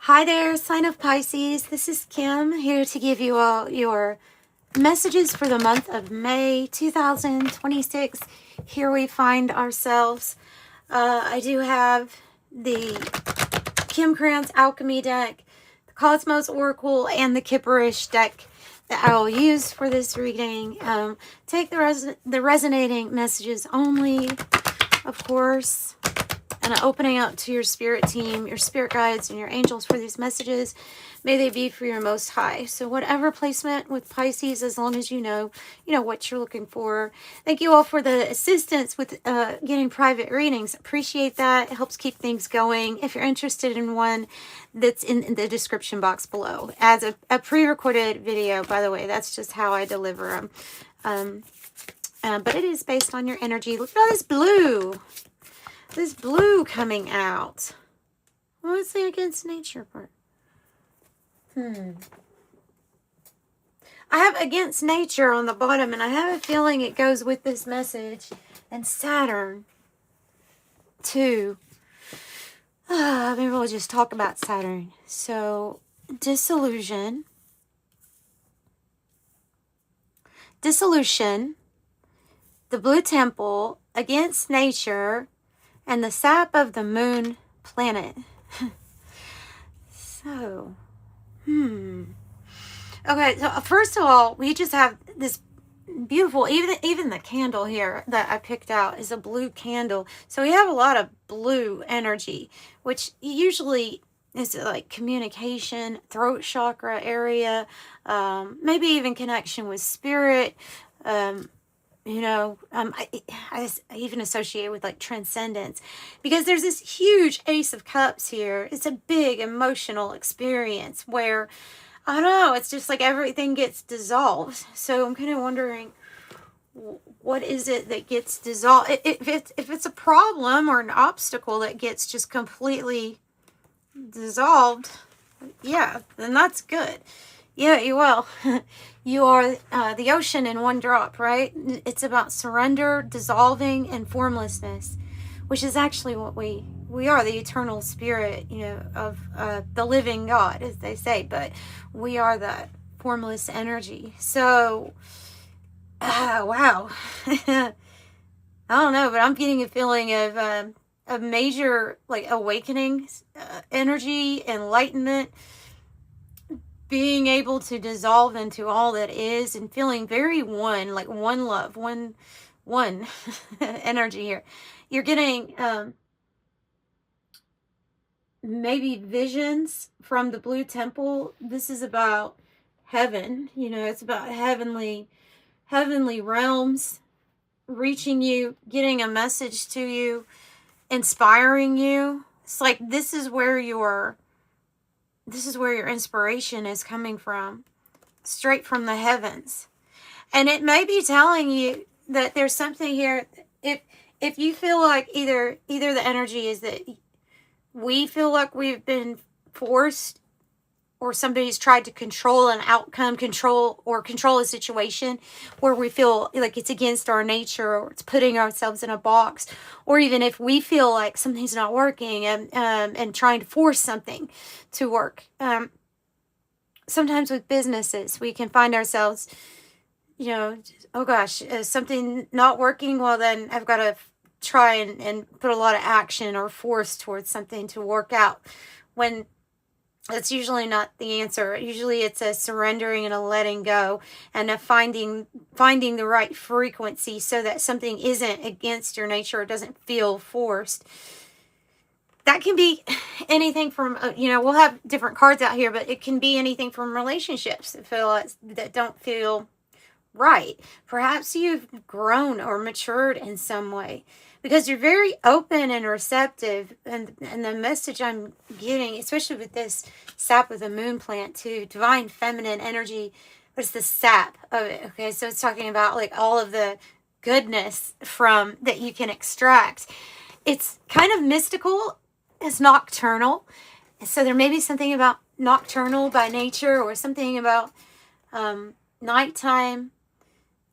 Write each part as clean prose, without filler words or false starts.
Hi there, sign of Pisces. This is Kim here to give you all your messages for the month of May 2026. Here we find ourselves. I do have the Krans Alchemy deck, the Cosmos Oracle, and the Kipperish deck that I will use for this reading. Take the resonating messages only, of course. And opening up to your spirit team, your spirit guides, and your angels for these messages. May they be for your most high. So whatever placement with Pisces, as long as you know what you're looking for. Thank you all for the assistance with getting private readings. Appreciate that. It helps keep things going. If you're interested in one, that's in the description box below. As a pre-recorded video, by the way, that's just how I deliver them. But it is based on your energy. Look at all this blue. This blue coming out. What's the against nature part? I have against nature on the bottom, and I have a feeling it goes with this message. And Saturn, too. Maybe we'll just talk about Saturn. So, dissolution, the blue temple, against nature, and the sap of the moon planet. So, okay, so first of all, we just have this beautiful, even the candle here that I picked out is a blue candle. So we have a lot of blue energy, which usually is like communication, throat chakra area, maybe even connection with spirit, I even associate with like transcendence, because there's this huge Ace of Cups here. It's a big emotional experience where, I don't know, it's just like everything gets dissolved. So I'm kind of wondering, what is it that gets dissolved? If it's a problem or an obstacle that gets just completely dissolved, yeah, then that's good. Yeah, you will. You are the ocean in one drop, right? It's about surrender, dissolving, and formlessness, which is actually what we are, the eternal spirit, of the living God, as they say. But we are that formless energy. So, wow. I don't know, but I'm getting a feeling of a major, like, awakening energy, enlightenment, being able to dissolve into all that is, and feeling very one, like one love, one energy here. You're getting maybe visions from the blue temple. This is about heaven, it's about heavenly realms reaching you, getting a message to you, inspiring you. It's like this is where your inspiration is coming from, straight from the heavens. And it may be telling you that there's something here. If you feel like either the energy is that we feel like we've been forced, or somebody's tried to control an outcome, control a situation where we feel like it's against our nature, or it's putting ourselves in a box, or even if we feel like something's not working and trying to force something to work. Sometimes with businesses, we can find ourselves, oh gosh, is something not working? Well, then I've got to try and put a lot of action or force towards something to work out, when that's usually not the answer. Usually it's a surrendering and a letting go, and a finding the right frequency so that something isn't against your nature or doesn't feel forced. That can be anything from, we'll have different cards out here, but it can be anything from relationships that don't feel right. Perhaps you've grown or matured in some way, because you're very open and receptive, and the message I'm getting, especially with this sap of the moon plant too, divine feminine energy, but it's the sap of it. Okay, so it's talking about like all of the goodness from that you can extract. It's kind of mystical. It's nocturnal, so there may be something about nocturnal by nature, or something about nighttime.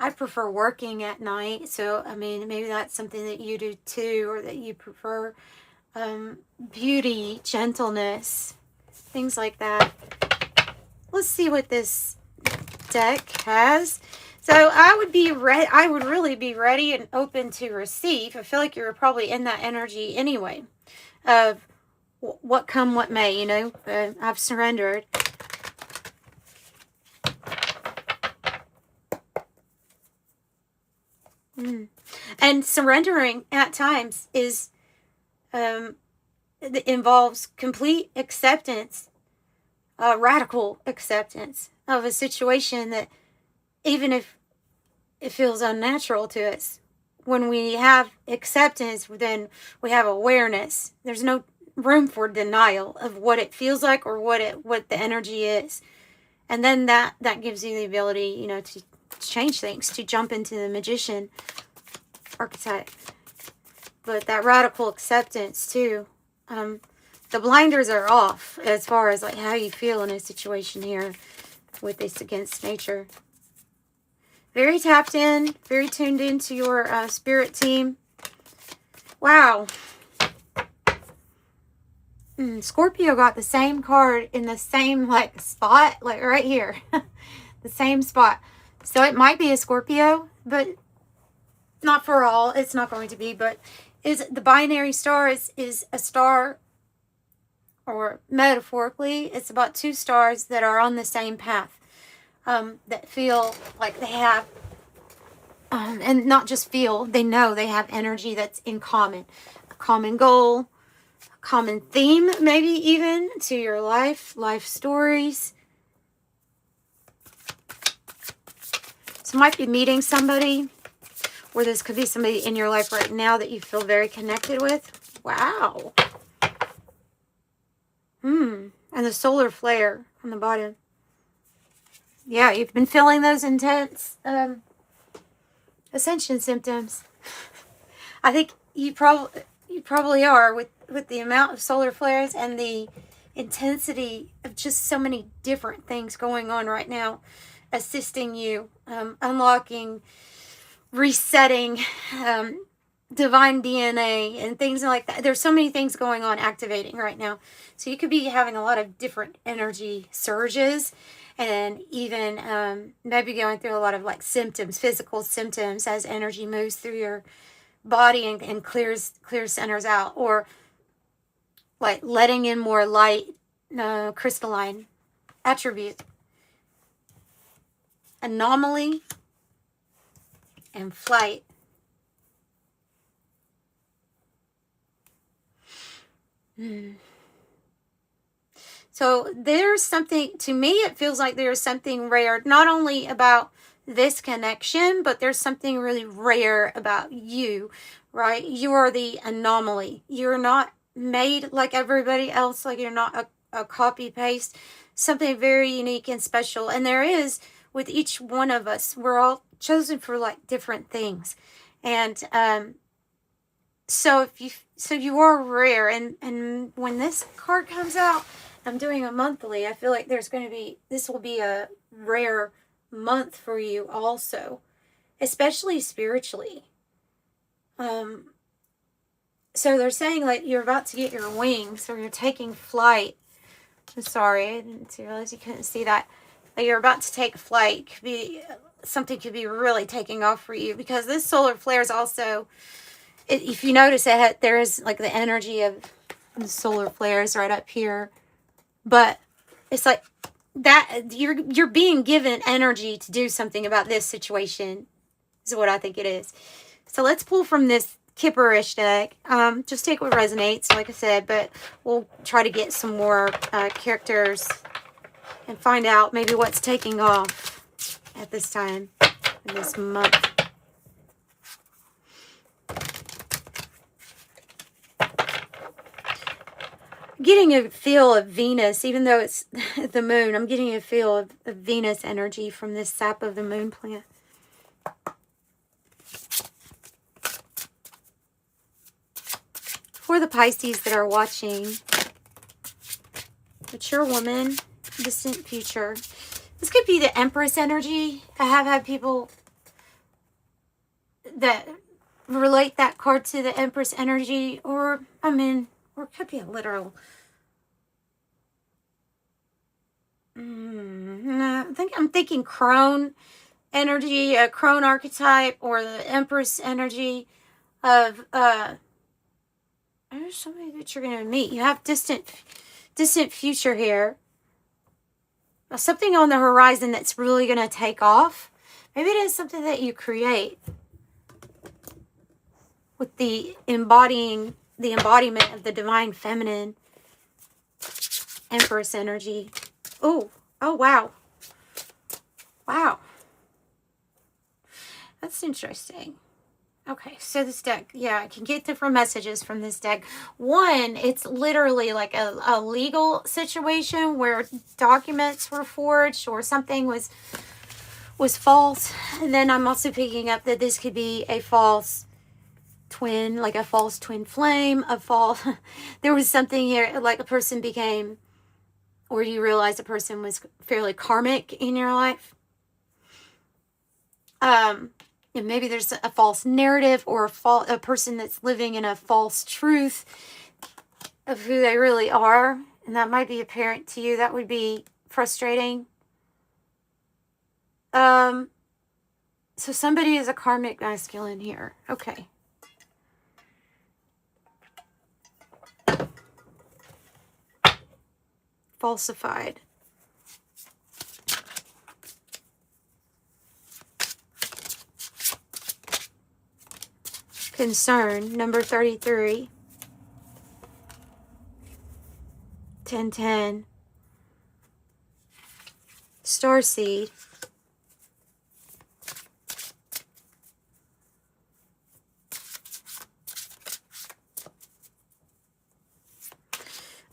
I prefer working at night, so maybe that's something that you do too, or that you prefer. Beauty, gentleness, things like that. Let's see what this deck has. So I would be ready. I would really be ready and open to receive. I feel like you're probably in that energy anyway, of what come what may. You know, I've surrendered. And surrendering at times is it involves complete acceptance, radical acceptance of a situation that, even if it feels unnatural to us, when we have acceptance, then we have awareness. There's no room for denial of what it feels like or what the energy is. And then that gives you the ability, you know, to change things, to jump into the magician archetype. But that radical acceptance too. The blinders are off as far as like how you feel in a situation here with this against nature. Very tapped in, very tuned into your spirit team. Wow. Scorpio got the same card in the same like spot, like right here. The same spot. So it might be a Scorpio, but not for all. It's not going to be, but is the binary star is a star, or metaphorically, it's about two stars that are on the same path, that feel like they have, and not just feel, they know they have energy that's in common, a common goal, a common theme, maybe even to your life stories. So might be meeting somebody, or this could be somebody in your life right now that you feel very connected with. Wow. And the solar flare on the bottom. Yeah, you've been feeling those intense ascension symptoms. I think you probably are with the amount of solar flares and the intensity of just so many different things going on right now, assisting you, unlocking, resetting, divine DNA and things like that. There's so many things going on activating right now. So you could be having a lot of different energy surges, and even maybe going through a lot of like symptoms, physical symptoms, as energy moves through your body and clears centers out, or like letting in more light, crystalline attribute, anomaly, and flight. So there's something, to me, it feels like there's something rare, not only about this connection, but there's something really rare about you, right? You are the anomaly. You're not made like everybody else, like you're not a copy paste, something very unique and special. And there is, with each one of us, we're all chosen for like different things. And so you are rare, and when this card comes out, I'm doing a monthly, I feel like this will be a rare month for you also, especially spiritually. So they're saying like you're about to get your wings, or you're taking flight. I'm sorry, I didn't realize you couldn't see that. Like you're about to take flight. Something could be really taking off for you, because this solar flare is also, if you notice it, there is like the energy of the solar flares right up here. But it's like that you're being given energy to do something about this situation, is what I think it is. So let's pull from this Kipperish deck. Just take what resonates, like I said, but we'll try to get some more characters and find out maybe what's taking off at this time in this month. Getting a feel of Venus, even though it's the moon, I'm getting a feel of Venus energy from this sap of the moon plant. For the Pisces that are watching, mature woman, distant future. This could be the Empress energy. I have had people that relate that card to the Empress energy, or it could be a literal I'm thinking crone energy, a crone archetype, or the Empress energy of there's somebody that you're gonna meet. You have distant future here. Something on the horizon that's really gonna take off. Maybe it is something that you create with the embodiment of the divine feminine Empress energy. Oh wow. Wow. That's interesting. Okay, so this deck, yeah, I can get different messages from this deck. One, it's literally like a legal situation where documents were forged or something was false. And then I'm also picking up that this could be a false twin, like a false twin flame, there was something here, like a person became, or you realize a person was fairly karmic in your life. And maybe there's a false narrative or a person that's living in a false truth of who they really are. And that might be apparent to you. That would be frustrating. So somebody is a karmic masculine here. Okay. Falsified. Concern, number 33. 1010. Starseed.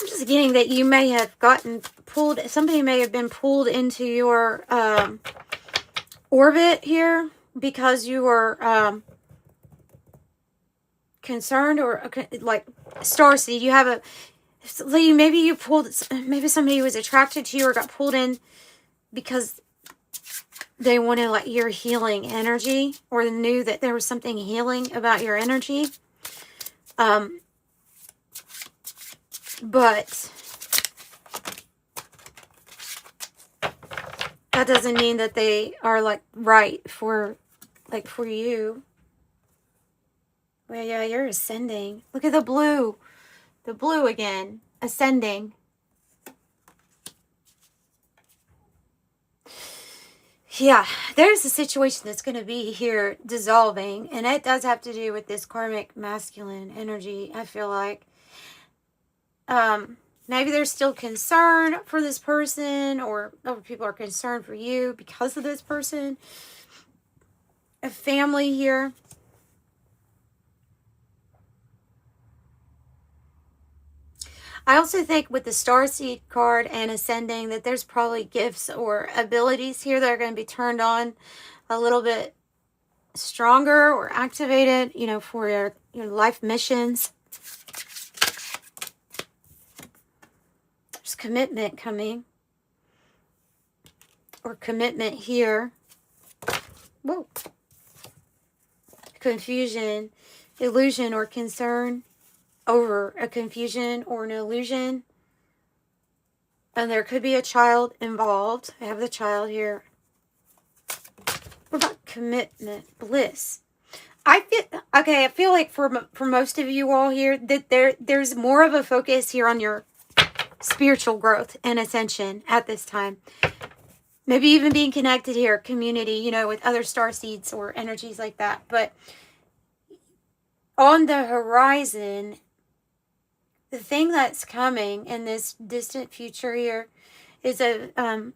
I'm just getting that you may have gotten pulled, somebody may have been pulled into your orbit here because you were concerned, or like starseed. You have maybe somebody was attracted to you or got pulled in because they wanted like your healing energy, or knew that there was something healing about your energy. But that doesn't mean that they are like right for you. Well, yeah, you're ascending. Look at the blue. The blue again. Ascending. Yeah, there's a situation that's going to be here dissolving. And it does have to do with this karmic masculine energy, I feel like. Maybe there's still concern for this person, or other people are concerned for you because of this person. A family here. I also think with the Starseed card and Ascending that there's probably gifts or abilities here that are going to be turned on a little bit stronger or activated, for your life missions. There's commitment coming. Or commitment here. Whoa. Confusion, illusion, or concern over a confusion or an illusion. And there could be a child involved. I have the child here. What about commitment, bliss? I feel like for most of you all here that there's more of a focus here on your spiritual growth and ascension at this time. Maybe even being connected here, community, with other starseeds or energies like that. But on the horizon, the thing that's coming in this distant future here is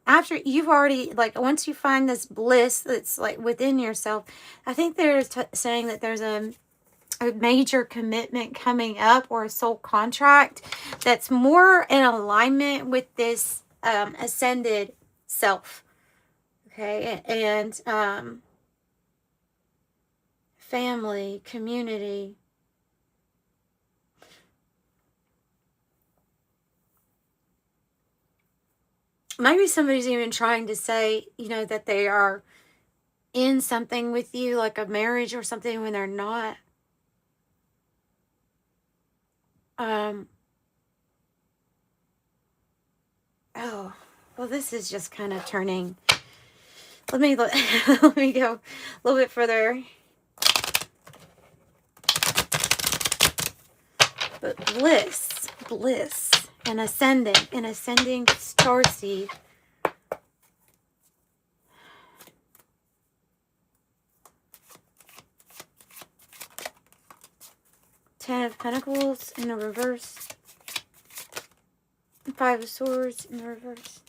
after you've already, once you find this bliss that's within yourself, I think they're saying that there's a major commitment coming up, or a soul contract that's more in alignment with this ascended self. Okay, and family, community. Maybe somebody's even trying to say, that they are in something with you, like a marriage or something, when they're not. Oh, well, this is just kind of turning Let me let me go a little bit further. But bliss, and ascending starseed. Ten of Pentacles in the reverse. Five of Swords in the reverse.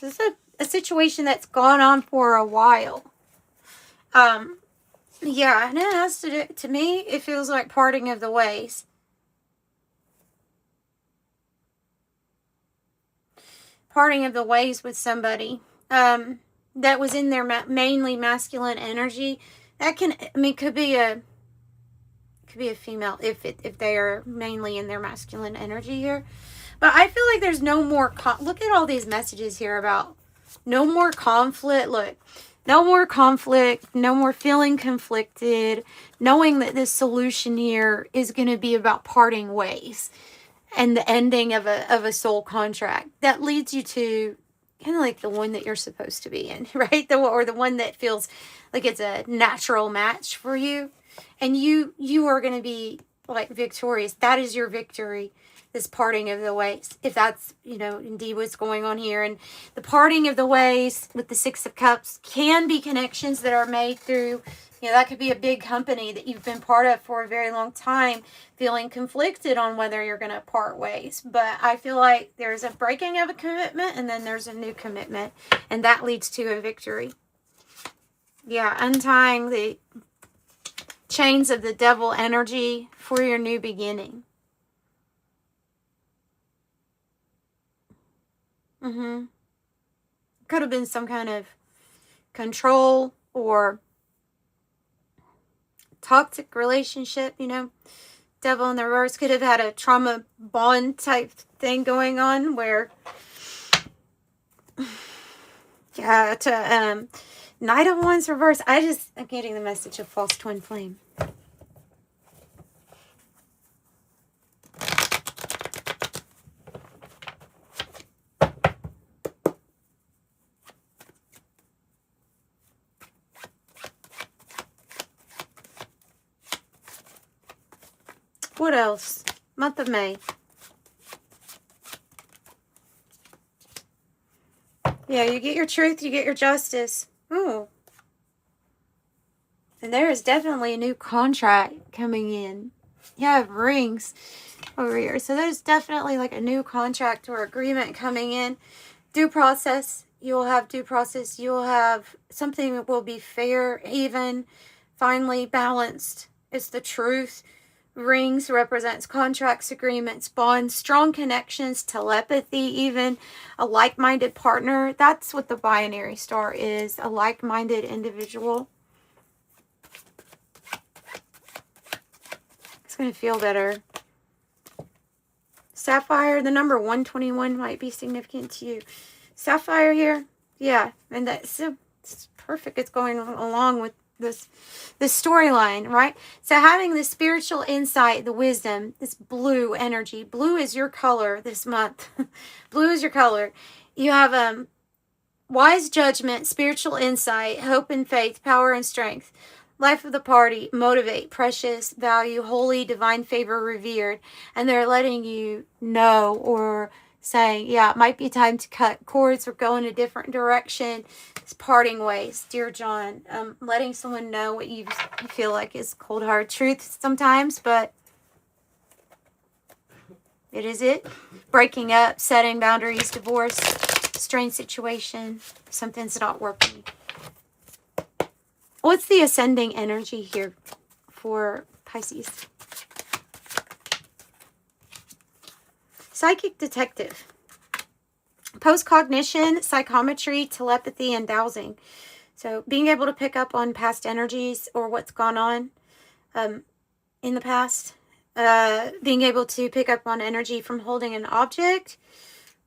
This is a situation that's gone on for a while. Yeah, and it has to me, it feels like parting of the ways. Parting of the ways with somebody that was in their mainly masculine energy. That can, I mean, could be a female if they are mainly in their masculine energy here. But I feel like there's no more, look at all these messages here about no more conflict. Look, no more conflict, no more feeling conflicted, knowing that this solution here is going to be about parting ways and the ending of a soul contract that leads you to kind of like the one that you're supposed to be in, right? Or the one that feels like it's a natural match for you. And you are going to be like victorious. That is your victory, this parting of the ways. If that's, you know, indeed what's going on here. And the parting of the ways with the Six of Cups can be connections that are made through, you know, that could be a big company that you've been part of for a very long time, feeling conflicted on whether you're going to part ways. But I feel like there's a breaking of a commitment and then there's a new commitment. And that leads to a victory. Yeah, untying the chains of the devil energy for your new beginning. Could have been some kind of control or toxic relationship, you know. Devil in the reverse could have had a trauma bond type thing going on where, yeah, to Knight of Wands reverse. I'm getting the message of false twin flame. What else? Month of May. Yeah, you get your truth, you get your justice. Ooh. And there is definitely a new contract coming in. You have rings over here. So there's definitely like a new contract or agreement coming in. Due process. You will have due process. You will have something that will be fair, even, finally balanced. It's the truth. Rings represents contracts, agreements, bonds, strong connections, telepathy, even a like-minded partner. That's what the binary star is, a like-minded individual. It's going to feel better. Sapphire, the number 121 might be significant to you. Sapphire here, yeah, and that's it's perfect. It's going along with this storyline, right? So having the spiritual insight, the wisdom, this blue energy. Blue is your color this month. Blue is your color. You have wise judgment, spiritual insight, hope and faith, power and strength. Life of the party, motivate, precious, value, holy, divine favor, revered. And they're letting you know or saying, yeah, it might be time to cut cords or go in a different direction. It's parting ways, dear John. Letting someone know what you feel like is cold hard truth sometimes, but it is it. Breaking up, setting boundaries, divorce, strained situation, something's not working. What's the ascending energy here for Pisces? Psychic detective. Post-cognition, psychometry, telepathy, and dowsing. So being able to pick up on past energies or what's gone on in the past. Being able to pick up on energy from holding an object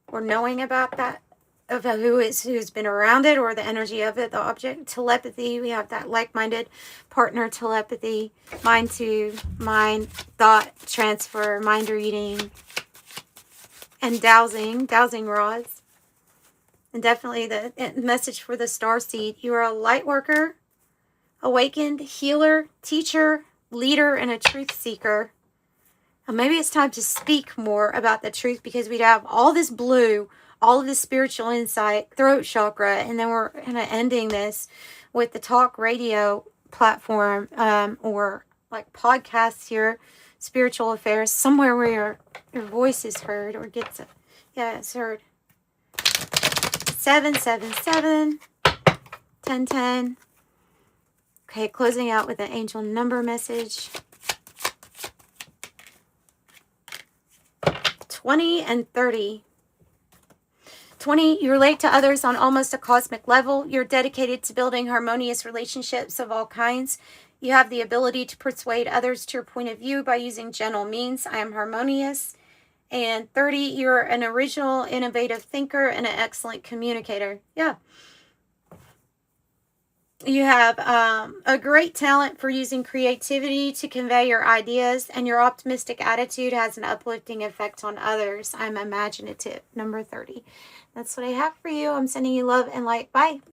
or knowing about that, of who's been around it or the energy of it, the object. Telepathy, we have that like-minded partner telepathy. Mind to mind, thought transfer, mind reading. And dowsing rods. And definitely the message for the starseed. You are a light worker, awakened, healer, teacher, leader, and a truth seeker. And maybe it's time to speak more about the truth, because we have all this blue, all of this spiritual insight, throat chakra, and then we're kind of ending this with the talk radio platform, or like podcasts here, spiritual affairs, somewhere where your voice is heard or gets it. Yeah, it's heard. 777, 1010. Okay, closing out with an angel number message. 20 and 30. 20, you relate to others on almost a cosmic level. You're dedicated to building harmonious relationships of all kinds. You have the ability to persuade others to your point of view by using gentle means. I am harmonious. And 30, you're an original, innovative thinker and an excellent communicator. Yeah. You have a great talent for using creativity to convey your ideas, and your optimistic attitude has an uplifting effect on others. I'm imaginative. Number 30. That's what I have for you. I'm sending you love and light. Bye.